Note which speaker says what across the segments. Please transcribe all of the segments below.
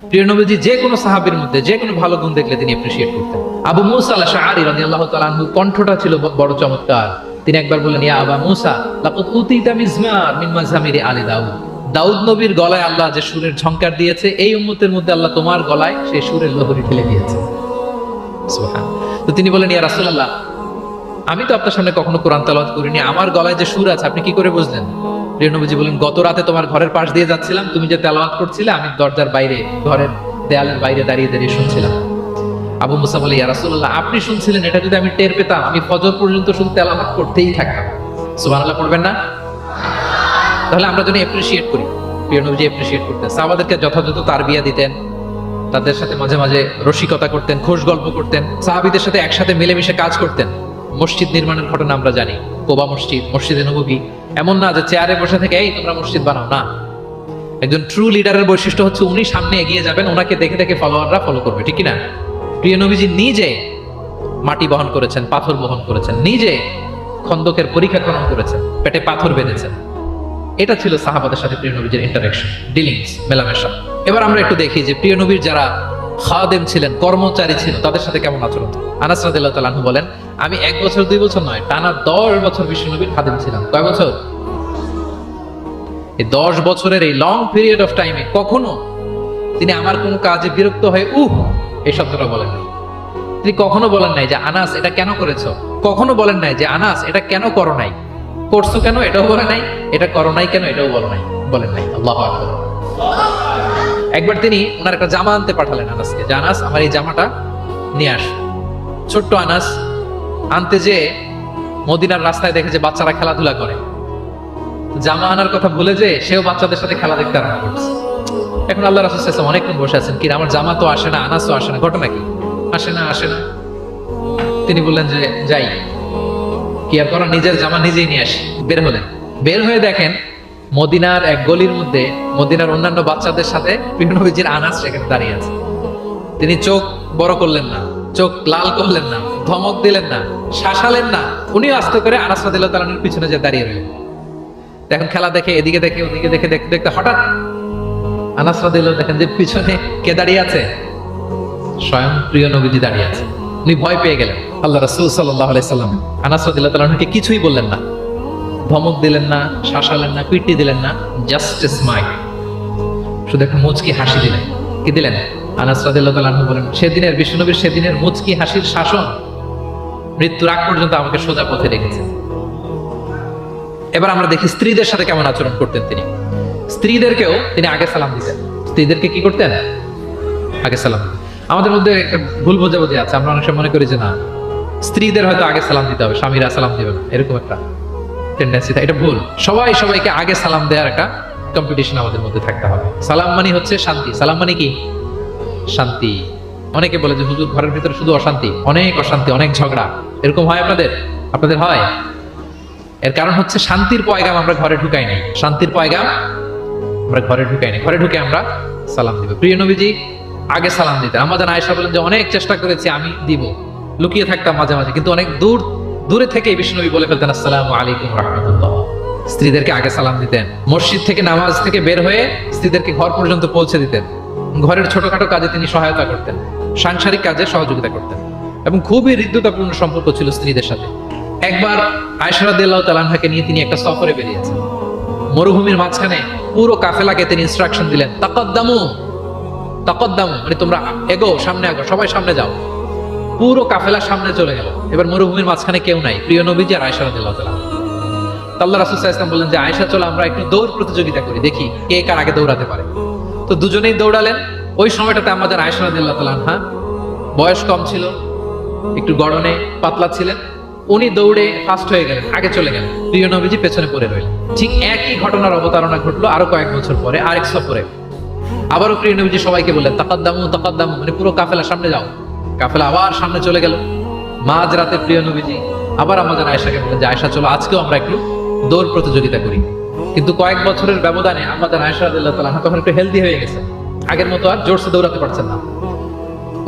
Speaker 1: প্রিয় নবীজি যে কোনো সাহাবীর মধ্যে যে কোনো ভালো গুণ দেখলে তিনি অ্যাপ্রিশিয়েট করতেন। আবু মুসা আল-আশআরী রাদিয়াল্লাহু তাআলা আনহু কণ্ঠটা ছিল বড় চমৎকার। তিনি একবার বললেন, ইয়া আবা মুসা লাকাদ উতিতা মিজমার মিন মাযহামিরি আলি দাউদ। দাউদ নবীর গলায় আল্লাহ যে সুরের ঝংকার দিয়েছে, এই উম্মতের মধ্যে আল্লাহ তোমার গলায় সেই সুরের লহরী ঢেলে দিয়েছে। সুবহান। তো তিনি বলেন, ইয়া রাসূলুল্লাহ, আমি তো আপনার সামনে কখনো কোরআন তেলাওয়াত করিনি, আমার গলায় যে সুর আছে আপনি কি করে বুঝলেন? প্রিয় নবীজি বলেন, গত রাতে তোমার ঘরের পাশ দিয়ে যাচ্ছিলাম, তুমি যে তেলাওয়াত করছিলে আমি দরজার বাইরে, ঘরের দেয়ালের বাইরে দাঁড়িয়ে দাঁড়িয়ে শুনছিলাম। আবু মুসা বলে, ইয়া রাসূলুল্লাহ, আপনি শুনছিলেন, এটা যদি আমি টের পেতাম আমি ফজর পর্যন্ত শুধু তেলাওয়াত করতেই থাকতাম। সুবহানাল্লাহ পড়বেন না? তাহলে আমরা যদি অ্যাপ্রিশিয়েট করি, প্রিয় নবীজি অ্যাপ্রিশিয়েট করতেন, সাহাবাদেরকে যথাযথ তারবিয়া দিতেন, তাদের সাথে মাঝে মাঝে রসিকতা করতেন, খোশ গল্প করতেন, সাহাবীদের সাথে একসাথে মিলেমিশে কাজ করতেন। মসজিদ নির্মাণের ঘটনা আমরা জানি, কোবা মসজিদ, মসজিদে নববী। এমন না যে চেয়ারে বসে থেকে এই তোমরা মসজিদ বানাও, না। একজন ট্রু লিডারের বৈশিষ্ট্য হচ্ছে উনি সামনে এগিয়ে যাবেন, ওনাকে দেখে দেখে ফলোয়াররা ফলো করবে, ঠিক না? প্রিয় নবীজি নিজে মাটি বহন করেছেন, পাথর বহন করেছেন, নিজে খন্দকের পরীক্ষা খনন করেছেন, পেটে পাথর বেঁধেছেন। এটা ছিল সাহাবাদের সাথে প্রিয় নবীর ইন্টারঅ্যাকশন, ডিলিংস, মেলামেশা। এবার আমরা একটু দেখি যে প্রিয় নবীর যারা খাদেম ছিলেন, কর্মচারী ছিল, তাদের সাথে কেমন আচরণ। আনাস রাদিয়াল্লাহু তাআলা আনহু বলেন, আমি 1 বছর 2 বছর নয়, টানা 10 বছর বিশ্ব নবীর খাদেম ছিলাম। কয় বছর? এই 10 বছরের এই লং পিরিয়ড অফ টাইমে কখনো তিনি আমার কোনো কাজে বিরক্ত হয়ে এই শব্দটা বলেন নাই। তিনি কখনো বলেন নাই যে আনাস এটা কেন করেছো, কখনো বলেন নাই যে আনাস এটা কেন করো নাই, করছো কেন এটাও বলে নাই, এটা করো নাই কেন এটাও বলেন নাই। আল্লাহু আকবার। একবার তিনি ওনার একটা জামা আনতে পাঠালেন আনাসকে, যে আনাস আমার এই জামাটা নিয়ে আস। ছোট্ট আনাস আনতে যে মদিনার রাস্তায় দেখে যে বাচ্চারা খেলাধুলা করে, জামা আনার কথা ভুলে যে সেও বাচ্চাদের সাথে খেলা দেখতে আরম্ভ করছে। এখন আল্লাহ রাসূল সাল্লাল্লাহু আলাইহি ওয়াসাল্লাম অনেকক্ষণ বসে আছেন, কি আমার জামা তো আসে না, আনাসও আসে না, ঘটনা কি? আসে না। তিনি বললেন যে যাই, কি আর করা, নিজের জামা নিজেই নিয়ে আসি। বের হলেন, বের হয়ে দেখেন মদিনার এক গলির মধ্যে মদিনার অন্যান্য বাচ্চাদের সাথে প্রিয় নবীজির আনাস সেখানে দাঁড়িয়ে আছে। তিনি চোখ বড় করলেন না, চোখ লাল করলেন না, ধমক দিলেন না, শাসালেন না, উনিও আস্তে করে আনাস রাদিয়াল্লাহু তাআলার পিছনে যে দাঁড়িয়ে রইলেন। দেখেন খেলা দেখে এদিকে দেখে ওদিকে দেখে দেখতে দেখতে হঠাৎ আনাস রাদিয়াল্লাহু দেখেন যে পিছনে কে দাঁড়িয়ে আছে? স্বয়ং প্রিয় নবীজি দাঁড়িয়ে আছে। উনি ভয় পেয়ে গেলেন। আল্লাহ রাসূল সাল্লাল্লাহু আলাইহি সাল্লাম আনাস রাদিয়াল্লাহু তাআলাকে কিছুই বললেন না, ধমক দিলেন না, শাসালেন না, পিটি দিলেন না, জাস্ট স্মাইল, শুধু একটা মুচকি হাসি দিলেন। কি দিলেন? আনাস রাদিয়াল্লাহু তাআলা বলেন, সেদিনের বিশ্বনবীর সেদিনের মুচকি হাসির শাসন মৃত্যুর আগ পর্যন্ত আমাকে সোজা পথে রেখেছে। এবার আমরা দেখি স্ত্রীদের সাথে কেমন আচরণ করতেন তিনি। স্ত্রীদেরকেও তিনি আগে সালাম দিতেন। স্ত্রীদেরকে কি করতেন? আগে সালাম। আমাদের মধ্যে একটা ভুল বোঝাবুঝি আছে, আমরা অনেক সময় মনে করি যে না, স্ত্রীদের হয়তো আগে সালাম দিতে হবে, স্বামীরা সালাম দিবে না, এরকম একটা টেন্ডেন্সি। এটা ভুল। সবাইকে আগে সালাম দেওয়ার একটা কম্পিটিশন আমাদের মধ্যে থাকতে হবে। সালাম মানে হচ্ছে শান্তি। সালাম মানে কি? শান্তি। অনেকে বলে যে হুজুর ঘরের ভিতরে শুধু অশান্তি, অনেক অশান্তি, অনেক ঝগড়া, এরকম হয় আপনাদের হয়? এর কারণ হচ্ছে শান্তির পয়গাম আমরা ঘরে ঢুকাই নাই। শান্তির পয়গাম আমরা ঘরে ঢুকাই নাই। ঘরে ঢুকে আমরা সালাম দিব। প্রিয় নবীজি আগে সালাম দিতেন। আমাদের আয়েশা বলেন যে অনেক চেষ্টা করেছি আমি দিব, লুকিয়ে থাকতাম মাঝে মাঝে, কিন্তু অনেক দূরে থেকে বিষ্ণুনবী বলে ফেলতেন আসসালামু আলাইকুম রাহমাতুল্লাহ। স্ত্রীদেরকে আগে সালাম দিতেন। মসজিদ থেকে নামাজ থেকে বের হয়ে স্ত্রীদেরকে ঘর পর্যন্ত পৌঁছে দিতেন। ঘরের ছোটখাটো কাজে তিনি সহায়তা করতেন, সাংসারিক কাজে সহযোগিতা করতেন, এবং খুবই হৃদ্যতাপূর্ণ সম্পর্ক ছিল স্ত্রীদের সাথে। একবার আয়েশা রাদিয়াল্লাহু তাআলা আনহাকে নিয়ে তিনি একটা সফরে বেরিয়েছেন। মরুভূমির মাঝখানে পুরো কাফেলাকে তিনি ইনস্ট্রাকশন দিলেন, তাকাদ্দামু, মানে তোমরা এগো, সামনে আগো, সবাই সামনে যাও। পুরো কাফেলা সামনে চলে গেল। এবার মরুভূমির মাঝখানে কেউ নাই, প্রিয় নবীজি আর আয়েশা রাদিয়াল্লাহু তাআলা। আল্লাহ রাসূল সাল্লাল্লাহু আলাইহি ওয়াসাল্লাম বললেন যে আয়েশা চলো আমরা একটু দৌড় প্রতিযোগিতা করি, দেখি কে কার আগে দৌড়াতে পারে। তো দুজনেই দৌড়ালেন। ওই সময়টাতে আমাদের আয়েশা রাদিয়াল্লাহু তাআলা আনহা বয়স কম ছিল, একটু গড়নে পাতলা ছিলেন। উনি দৌড়ে ফাস্ট হয়ে গেলেন, আগে চলে গেলেন, প্রিয় নবীজি পেছনে পড়ে রইলেন। ঠিক একই ঘটনার অবতারণা ঘটলো আরো কয়েক বছর পরে আরেক সফরে। আবারও প্রিয় নবীজি সবাইকে বললেন তাকাদ্দামু, মানে পুরো কাফেলা সামনে যাও। কাফেলা আবার সামনে চলে গেল। মাঝ রাতে প্রিয় নবীজি আবার আমাদের আয়েশাকে বললেন যে আয়েশা চলো আজকেও আমরা একটু দৌড় প্রতিযোগিতা করি। কিন্তু কয়েক বছরের ব্যবধানে আমাদের আয়েশা রাদিয়াল্লাহু তাআলা তখন একটু হেলদি হয়ে গেছে, আগের মতো আর জোরসে দৌড়াতে পারছেন না।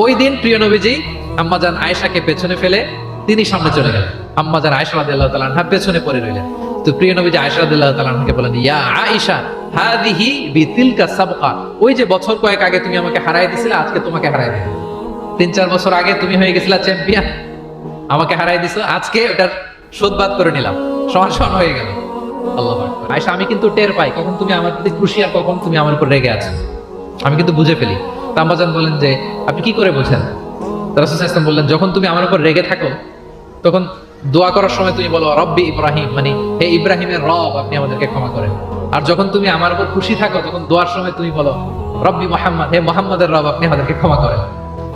Speaker 1: ওই দিন প্রিয় নবীজি আম্মাজান আয়েশাকে পেছনে ফেলে তিনি সামনে চলে গেলেন। আম্মাজান আয়েশা রাদিয়াল্লাহু তাআলা আনহা পেছনে পড়ে রইলেন। তো প্রিয় নবীজি আয়েশা রাদিয়াল্লাহু তাআলা আনহাকে বলেন, ইয়া আয়েশা হাদিহি বিতিলকা সাবকা, ওই যে বছর কয়েক আগে তুমি আমাকে হারাই দিছিলে, আজকে তোমাকে হারাই দিলাম। 3-4 বছর আগে তুমি হয়ে গেছিলা চ্যাম্পিয়ন, আমাকে হারাই দিছো, আজকে ওটার শোধবাদ করে নিলাম, সমান সমান হয়ে গেল। আল্লাহু আকবার। আয়েশা, আমি কিন্তু টের পাই কখন তুমি আমার প্রতি খুশি আর কখন তুমি আমার উপর রেগে আছো, আমি কিন্তু বুঝে ফেলি। তো আম্মাজান বলেন যে আপনি কি করে বোঝেন? তো রাসূল সাল্লাল্লাহু আলাইহি ওয়াসাল্লাম বললেন, যখন তুমি আমার উপর রেগে থাকো তখন দোয়া করার সময় তুমি বলো রব্বি ইব্রাহিম, মানে হে ইব্রাহিমের রব, আপনি আমাদেরকে ক্ষমা করেন। আর যখন তুমি আমার উপর খুশি থাকো তখন দোয়ার সময় তুমি বলো রব্বি মুহাম্মদ, হে মুহাম্মাদের রব, আপনি আমাদেরকে ক্ষমা করেন।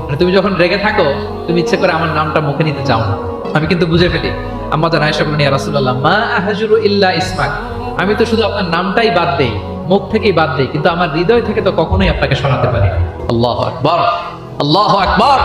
Speaker 1: মানে তুমি যখন রেগে থাকো তুমি ইচ্ছে করে আমার নামটা মুখে নিতে চাও না, আমি কিন্তু বুঝে ফেলি। আম্মা জান আয়েশা বলেন, ইয়া রাসূলুল্লাহ মা আহজুরু ইল্লা ইসমাক, আমি তো শুধু আপনার নামটাই বাদ দেই, মুখ থেকেই বাদ দেই, কিন্তু আমার হৃদয় থেকে তো কখনোই আপনাকে শোনাতে পারি না। আল্লাহু আকবার, আল্লাহু আকবার।